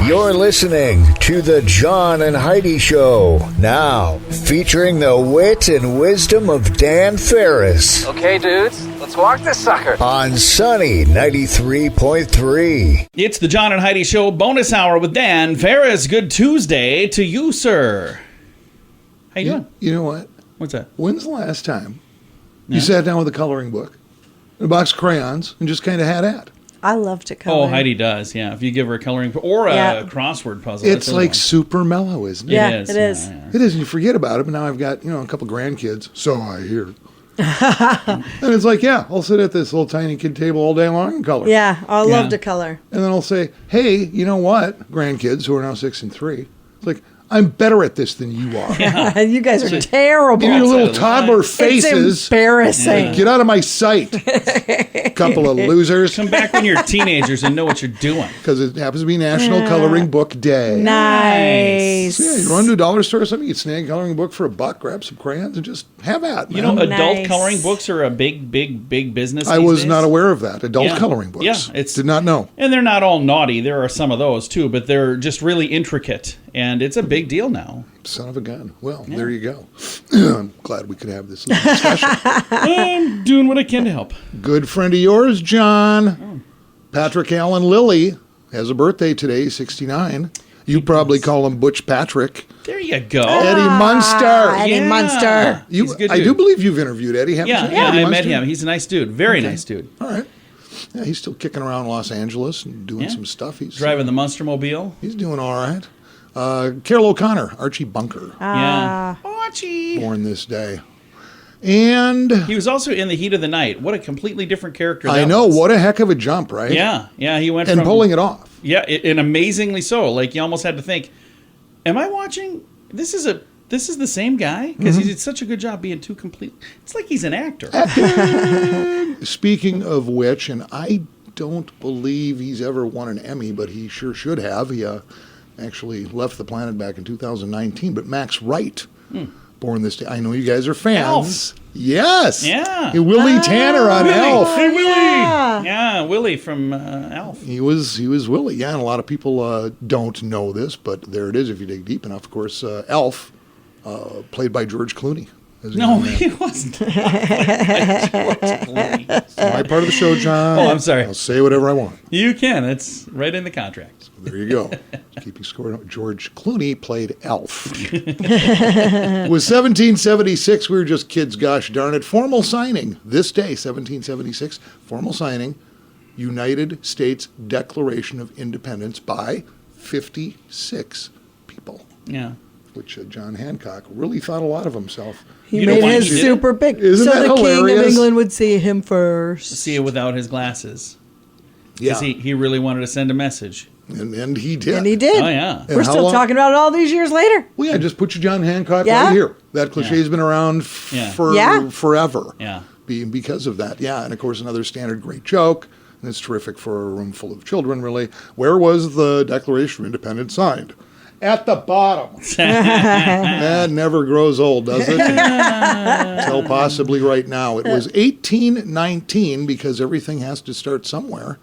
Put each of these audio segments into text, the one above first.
You're listening to the John and Heidi Show. Now, featuring the wit and wisdom of Dan Ferris. Okay, dudes, let's walk this sucker. On Sunny 93.3. It's the John and Heidi Show bonus hour with Dan Ferris. Good Tuesday to you, sir. How you doing? You know what? What's that? When's the last time you sat down with a coloring book, a box of crayons, and just kind of had at? I love to color. Oh, Heidi does, yeah. If you give her a coloring or a crossword puzzle. It's like super mellow, isn't it? Yeah, it is. It is. Yeah. It is, and you forget about it, but now I've got, a couple grandkids, so I hear. And it's like, I'll sit at this little tiny kid table all day long and color. Yeah, I love to color. And then I'll say, hey, you know what, grandkids who are now 6 and 3, it's like, I'm better at this than you are. Yeah. You guys are terrible. Your little toddler faces. It's embarrassing. Get out of my sight. Couple of losers. Come back when you're teenagers and know what you're doing. Because it happens to be National Coloring Book Day. Nice. So you run to a dollar store or something, you snag a coloring book for $1, grab some crayons, and just have at it. Adult coloring books are a big business. I was days. not aware of that. Adult coloring books. Yeah, did not know. And they're not all naughty. There are some of those too, but they're just really intricate, and it's a big deal now. Son of a gun. Well, there you go. I'm glad we could have this little discussion. I'm doing what I can to help. Good friend of yours, John. Patrick Allen Lilly has a birthday today, 69. You probably call him Butch Patrick. There you go. Eddie Munster. Eddie Munster. He's a good I dude. do believe you've interviewed Eddie, haven't you? Yeah, Eddie I met Munster? him. He's a nice dude. Very nice dude. All right. Yeah, he's still kicking around Los Angeles and doing some stuff. He's driving the Munstermobile. He's doing all right. Carol O'Connor, Archie Bunker. Archie. Born this day. And he was also in The Heat of the Night. What a completely different character I know. What a heck of a jump, right? Yeah. He went and from pulling it off. Yeah, and amazingly so. Like, you almost had to think, am I watching? This is the same guy? Because he did such a good job being too complete. It's like he's an actor. Speaking of which, and I don't believe he's ever won an Emmy, but he sure should have. He actually left the planet back in 2019. But Max Wright, born this day. I know you guys are fans. Elf. Yes. Yeah. And Willie Tanner on Elf. Hey, Willie. Yeah, Willie from Elf. He was Willie. Yeah, and a lot of people don't know this, but there it is if you dig deep enough. Of course, Elf, played by George Clooney. No, he wasn't. George Clooney. It's my part of the show, John. Oh, I'm sorry. I'll say whatever I want. You can. It's right in the contract. So there you go. Keeping score. George Clooney played Elf. It was 1776. We were just kids, gosh darn it. Formal signing. This day, 1776. Formal signing. United States Declaration of Independence by 56 people. Yeah. Which John Hancock really thought a lot of himself. He made his super big. Isn't so that the hilarious? King of England would see him first. See it without his glasses. Yeah. Because he really wanted to send a message. And he did. And he did. Oh, yeah. We're still talking about it all these years later. Well, yeah, just put your John Hancock Yeah. right here. That cliche's been around forever. Yeah. Because of that. Yeah, and of course another standard great joke, and it's terrific for a room full of children, really. Where was the Declaration of Independence signed? At the bottom. That never grows old, does it? Until possibly right now. It was 1819, because everything has to start somewhere.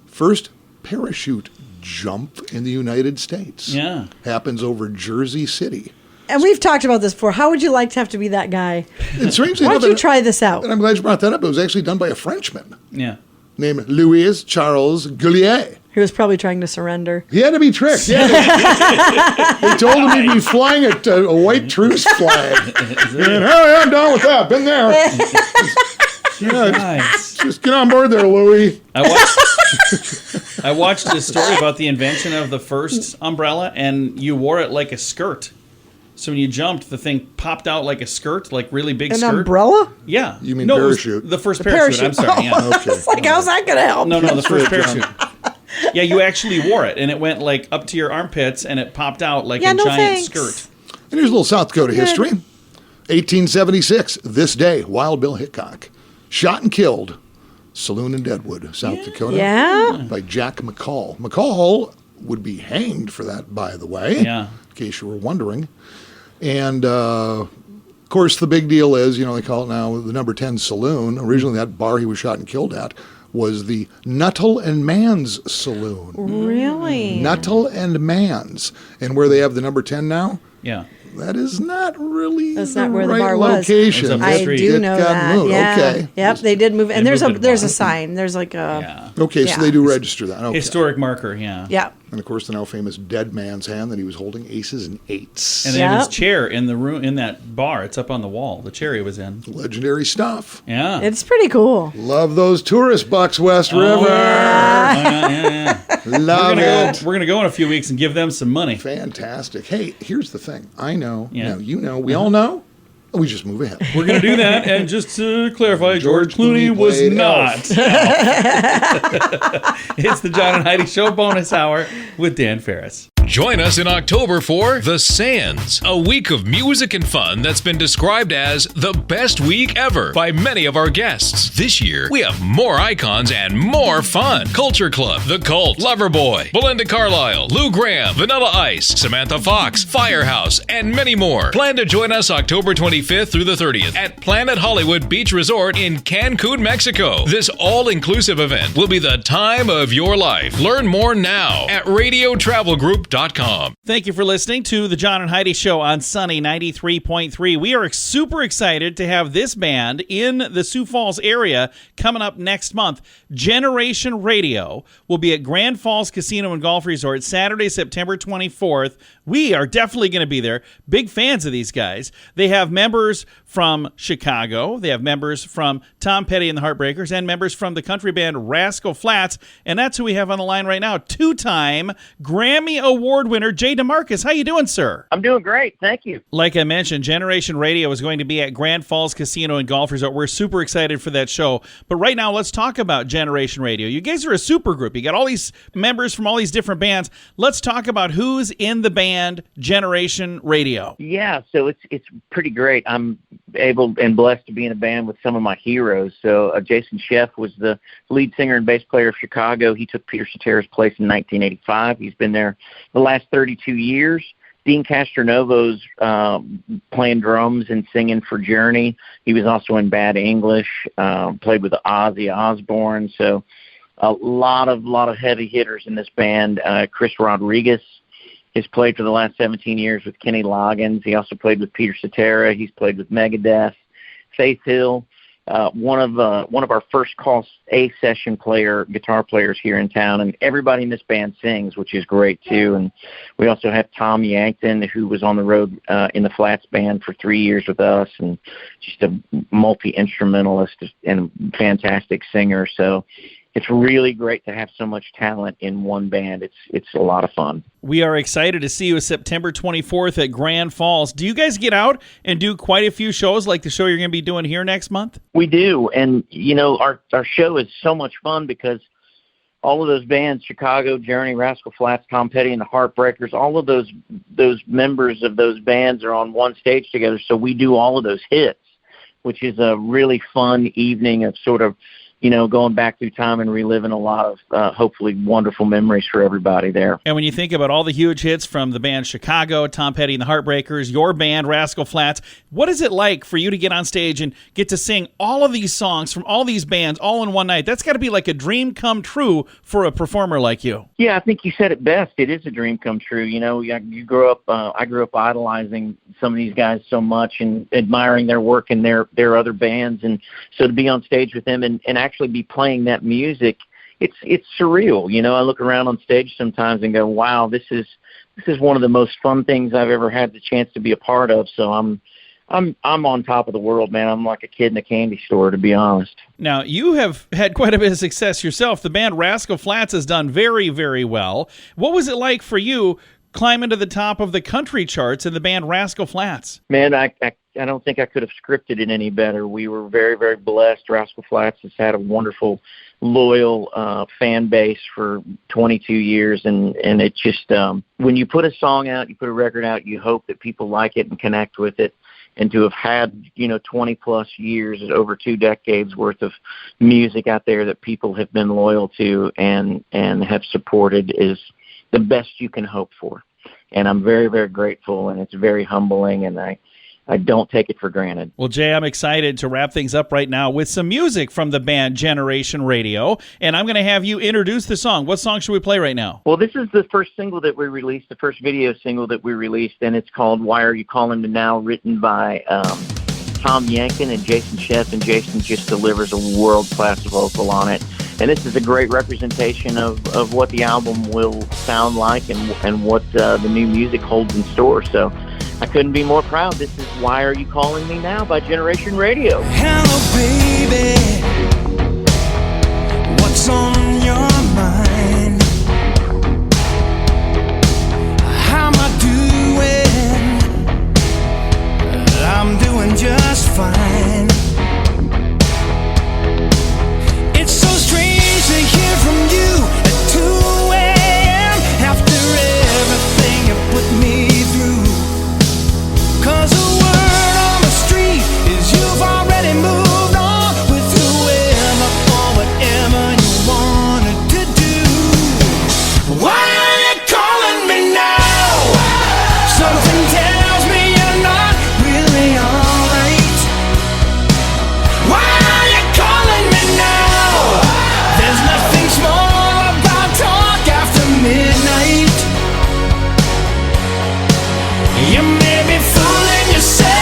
First parachute jump in the United States. Yeah. Happens over Jersey City. And we've talked about this before. How would you like to have to be that guy? And strangely Why enough, don't you try this out? and I'm glad you brought that up. It was actually done by a Frenchman Yeah. named Louis Charles Gullier. He was probably trying to surrender. He had to be tricked. Yeah. They told him he'd be flying a white truce flag. And, oh, I'm done with that. Been there. Nice. Just get on board there, Louis. I watched a story about the invention of the first umbrella, and you wore it like a skirt. So when you jumped, the thing popped out like a skirt, like really big An skirt. umbrella? Yeah. You mean it was parachute? the first parachute. I'm sorry. Yeah. Okay. It's like, how's that going to help? No, the first That's right, parachute. Yeah, you actually wore it, and it went like up to your armpits, and it popped out like a no giant thanks. skirt. And here's a little South Dakota history. 1876, this day, Wild Bill Hickok, shot and killed, saloon in Deadwood, South Dakota, Yeah. by Jack McCall. McCall would be hanged for that, by the way, Yeah. in case you were wondering. And, of course, the big deal is, they call it now the number 10 saloon. Originally, that bar he was shot and killed at was the Nuttall and Mann's Saloon. Really? Nuttall and Mann's. And where they have the number 10 now, Yeah. that is not really That's the not where the right bar was. location. It was up the I street. do It know got that. moved. Yeah. Okay. Yep, they did move. And They there's moved it a bar. sign. There's like a Yeah. Okay, so Yeah. they do register that. Okay. Historic marker, yeah. yeah. And of course, the now famous dead man's hand that he was holding aces and eights. And they have his Yep. chair in the room, in that bar. It's up on the wall. The chair he was in. Legendary stuff. Yeah. It's pretty cool. Love those tourist bucks, West River. Yeah. Love it. We're gonna go in a few weeks and give them some money. Fantastic. Hey, here's the thing. I know. Yeah. No, you know. We all know. We just move ahead. We're gonna do that, and just to clarify, George Clooney Clooney was played not. It's the John and Heidi Show bonus hour with Dan Ferris. Join us in October for The Sands, a week of music and fun that's been described as the best week ever by many of our guests. This year, we have more icons and more fun. Culture Club, The Cult, Loverboy, Belinda Carlisle, Lou Graham, Vanilla Ice, Samantha Fox, Firehouse, and many more. Plan to join us October 25th through the 30th at Planet Hollywood Beach Resort in Cancun, Mexico. This all-inclusive event will be the time of your life. Learn more now at radiotravelgroup.com. Thank you for listening to the John and Heidi Show on Sunny 93.3. We are super excited to have this band in the Sioux Falls area coming up next month. Generation Radio will be at Grand Falls Casino and Golf Resort Saturday, September 24th. We are definitely going to be there. Big fans of these guys. They have members from Chicago. They have members from Tom Petty and the Heartbreakers and members from the country band Rascal Flatts. And that's who we have on the line right now. Two-time Grammy Award winner Jay DeMarcus. How you doing, sir? I'm doing great. Thank you. Like I mentioned, Generation Radio is going to be at Grand Falls Casino and Golf Resort. We're super excited for that show. But right now, let's talk about Generation Radio. You guys are a super group. You got all these members from all these different bands. Let's talk about who's in the band Generation Radio. Yeah, so it's pretty great. I'm able and blessed to be in a band with some of my heroes. So Jason Sheff was the lead singer and bass player of Chicago. He took Peter Cetera's place in 1985. He's been there the last 32 years. Dean Castronovo's playing drums and singing for Journey. He was also in Bad English, played with Ozzy Osbourne. So a lot of heavy hitters in this band. Chris Rodriguez has played for the last 17 years with Kenny Loggins. He also played with Peter Cetera. He's played with Megadeth. Faith Hill, one of our first call A session guitar players here in town, and everybody in this band sings, which is great too. And we also have Tom Yankton, who was on the road in the Flats band for 3 years with us, and just a multi-instrumentalist and fantastic singer. So it's really great to have so much talent in one band. It's a lot of fun. We are excited to see you September 24th at Grand Falls. Do you guys get out and do quite a few shows like the show you're going to be doing here next month? We do. And, our show is so much fun because all of those bands, Chicago, Journey, Rascal Flatts, Tom Petty, and the Heartbreakers, all of those members of those bands are on one stage together. So we do all of those hits, which is a really fun evening of sort of, going back through time and reliving a lot of hopefully wonderful memories for everybody there. And when you think about all the huge hits from the band Chicago, Tom Petty and the Heartbreakers, your band, Rascal Flatts, what is it like for you to get on stage and get to sing all of these songs from all these bands all in one night? That's got to be like a dream come true for a performer like you. Yeah, I think you said it best. It is a dream come true. You grew up, I grew up idolizing some of these guys so much and admiring their work and their other bands. And so to be on stage with them and actually be playing that music, it's surreal. I look around on stage sometimes and go, wow, this is one of the most fun things I've ever had the chance to be a part of. So I'm on top of the world, man. I'm like a kid in a candy store, to be honest. Now, you have had quite a bit of success yourself. The band Rascal Flatts has done very, very well. What was it like for you climbing to the top of the country charts in the band Rascal Flatts? Man, I don't think I could have scripted it any better. We were very, very blessed. Rascal Flatts has had a wonderful, loyal fan base for 22 years, and it just when you put a song out, you put a record out, you hope that people like it and connect with it. And to have had 20 plus years, over 2 decades worth of music out there that people have been loyal to and have supported is the best you can hope for. And I'm very, very grateful, and it's very humbling, and I I don't take it for granted. Well, Jay, I'm excited to wrap things up right now with some music from the band Generation Radio, and I'm going to have you introduce the song. What song should we play right now? Well, this is the first single that we released, the first video single that we released, and it's called Why Are You Calling Me Now, written by Tom Yankin and Jason Sheff, and Jason just delivers a world-class vocal on it. And this is a great representation of what the album will sound like and what the new music holds in store. So I couldn't be more proud. This is Why Are You Calling Me Now by Generation Radio. Hello, baby. What's on your mind? How am I doing? I'm doing just fine. It's so strange to hear from you at 2 a.m. after everything you put me through. 'Cause the word on the street is you've already moved on with whoever or whatever you wanted to do. Why are you calling me now? Something tells me you're not really alright. Why are you calling me now? There's nothing small about talk after midnight. You may be fooling yourself,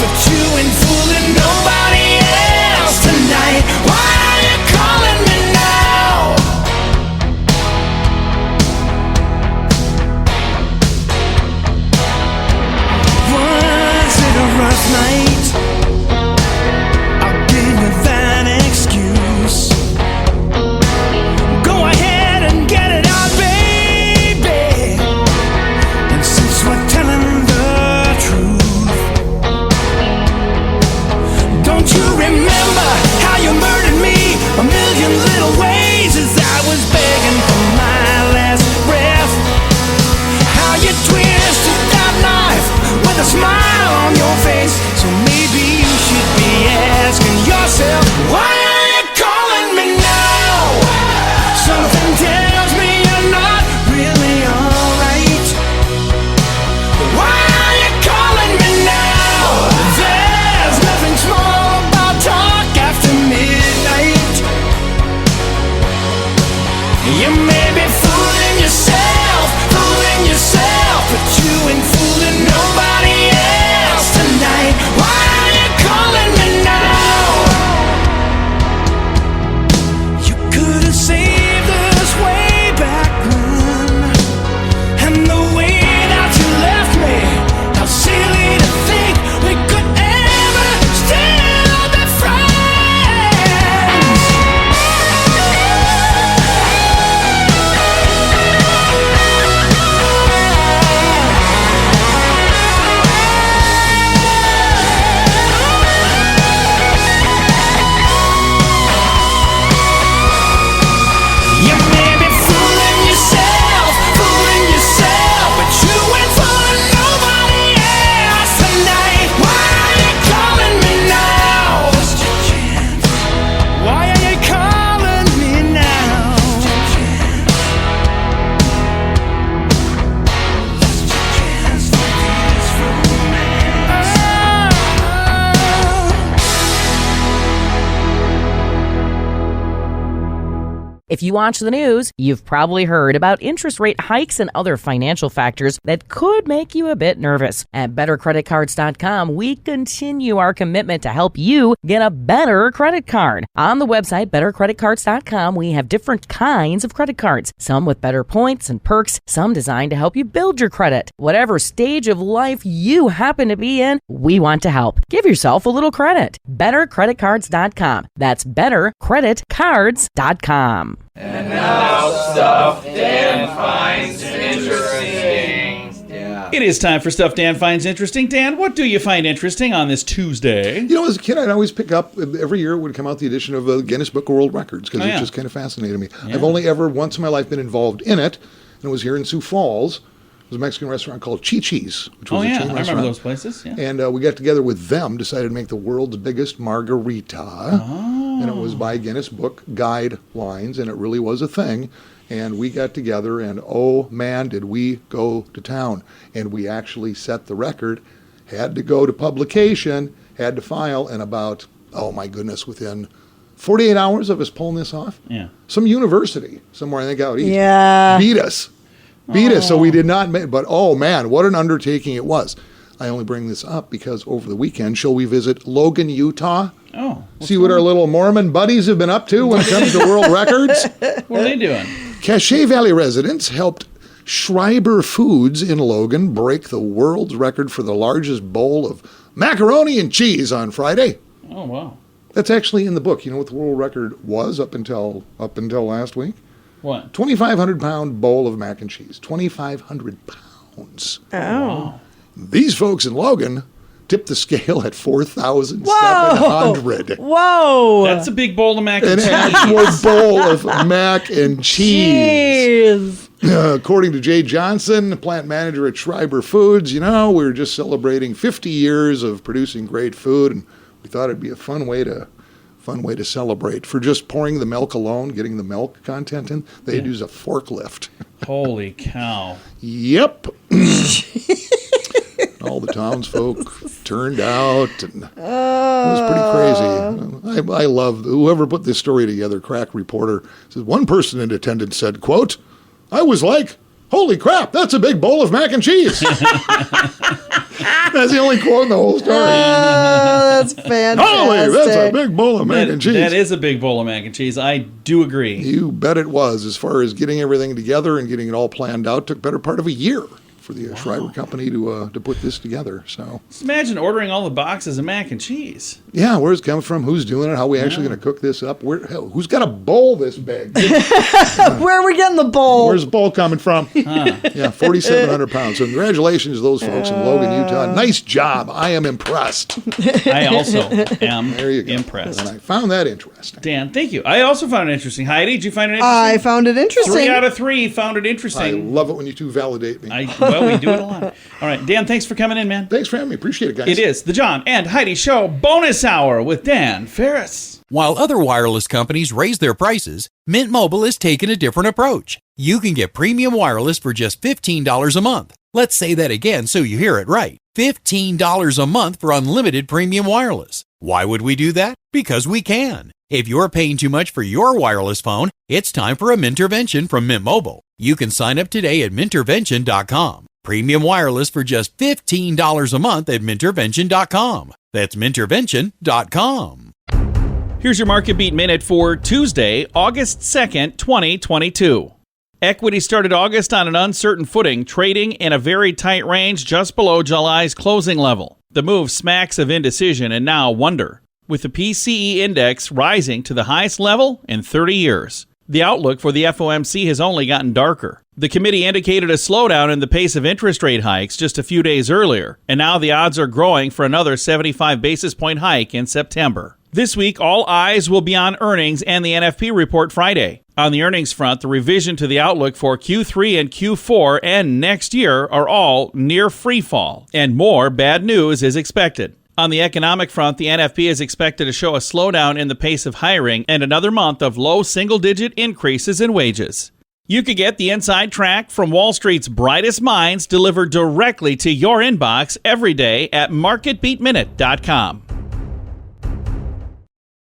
but you ain't fooling nobody else tonight. Why are you calling me now? Was it a rough night? I'll give you that excuse. Go ahead and get it out, baby. And since we're telling the truth, don't you remember how you murdered me a million little ways as I was begging for my last breath? How you twisted that knife with a smile on your face. So maybe you should be asking yourself, why are you calling me now? Something tells me you're not really alright. Why are you calling me now? There's nothing small about talk after midnight. You may be fooling yourself, but you ain't fooling nobody else tonight. Why are you calling me now? You could have saved us way back when, and the way that you left me, how silly to think we could ever still be friends. You may be fooling yourself, but you ain't fooling nobody else tonight. Why are you calling me now? Why are you calling me now? If you watch the news, you've probably heard about interest rate hikes and other financial factors that could make you a bit nervous. At BetterCreditCards.com, we continue our commitment to help you get a better credit card. On the website, BetterCreditCards.com, we have different kinds of credit cards, some with better points and perks, some designed to help you build your credit. Whatever stage of life you happen to be in, we want to help. Give yourself a little credit. BetterCreditCards.com. That's BetterCreditCards.com. And now stuff Dan finds interesting. It is time for Stuff Dan Finds Interesting. Dan, what do you find interesting on this Tuesday? You know, as a kid, I'd always pick up, every year would come out the edition of the Guinness Book of World Records because it just kind of fascinated me. Yeah. I've only ever once in my life been involved in it, and it was here in Sioux Falls. It was a Mexican restaurant called Chi-Chi's, which was a chain restaurant. I remember those places. Yeah. And we got together with them, decided to make the world's biggest margarita. And it was by Guinness Book guidelines, and it really was a thing. And we got together, and oh man, did we go to town. And we actually set the record, had to go to publication, had to file, and about, oh my goodness, within 48 hours of us pulling this off, some university somewhere, I think out east, beat us. So we did not make, but oh man, what an undertaking it was. I only bring this up because over the weekend, shall we visit Logan, Utah? Oh. See what our little Mormon buddies have been up to when it comes to world records? What are they doing? Cache Valley residents helped Schreiber Foods in Logan break the world's record for the largest bowl of macaroni and cheese on Friday. Oh, wow. That's actually in the book. You know what the world record was up until last week? What? 2,500-pound bowl of mac and cheese. 2,500 pounds. Oh. Wow. These folks in Logan tipped the scale at 4,700. Whoa. That's a big bowl of mac and An cheese. actual bowl of mac and cheese. According to Jay Johnson, plant manager at Schreiber Foods, we were just celebrating 50 years of producing great food, and we thought it'd be a fun way to celebrate. For just pouring the milk alone, getting the milk content in, they'd use a forklift. Holy cow. Yep. All the townsfolk turned out, and it was pretty crazy. I love whoever put this story together. Crack reporter says one person in attendance said, "quote I was like, holy crap, that's a big bowl of mac and cheese." That's the only quote in the whole story. That's fantastic. Holy, that's a big bowl of mac and cheese. That is a big bowl of mac and cheese. I do agree. You bet it was. As far as getting everything together and getting it all planned out, took better part of a year for the Schreiber company to put this together. So just imagine ordering all the boxes of mac and cheese. Yeah, where's it coming from? Who's doing it? How are we actually going to cook this up? Who's got a bowl this big? Where are we getting the bowl? Where's the bowl coming from? Yeah, 4,700 pounds. So congratulations to those folks in Logan, Utah. Nice job. I am impressed. I also am There you go. impressed. And I found that interesting. Dan, thank you. I also found it interesting. Heidi, did you find it interesting? I found it interesting. 3 out of 3 found it I interesting. love it when you two validate me. Well, we do it a lot. All right, Dan, thanks for coming in, man. Thanks for having me. Appreciate it, guys. It is the John and Heidi Show Bonus Hour with Dan Ferris. While other wireless companies raise their prices, Mint Mobile has taken a different approach. You can get premium wireless for just $15 a month. Let's say that again so you hear it right. $15 a month for unlimited premium wireless. Why would we do that? Because we can. If you're paying too much for your wireless phone, it's time for a Mintervention from Mint Mobile. You can sign up today at Mintervention.com. Premium wireless for just $15 a month at Mintervention.com. That's Mintervention.com. Here's your Market Beat Minute for Tuesday, August 2nd, 2022. Equity started August on an uncertain footing, trading in a very tight range just below July's closing level. The move smacks of indecision and now wonder, with the PCE index rising to the highest level in 30 years. The outlook for the FOMC has only gotten darker. The committee indicated a slowdown in the pace of interest rate hikes just a few days earlier, and now the odds are growing for another 75 basis point hike in September. This week, all eyes will be on earnings and the NFP report Friday. On the earnings front, the revision to the outlook for Q3 and Q4 and next year are all near free fall, and more bad news is expected. On the economic front, the NFP is expected to show a slowdown in the pace of hiring and another month of low single-digit increases in wages. You could get the inside track from Wall Street's brightest minds delivered directly to your inbox every day at MarketBeatMinute.com.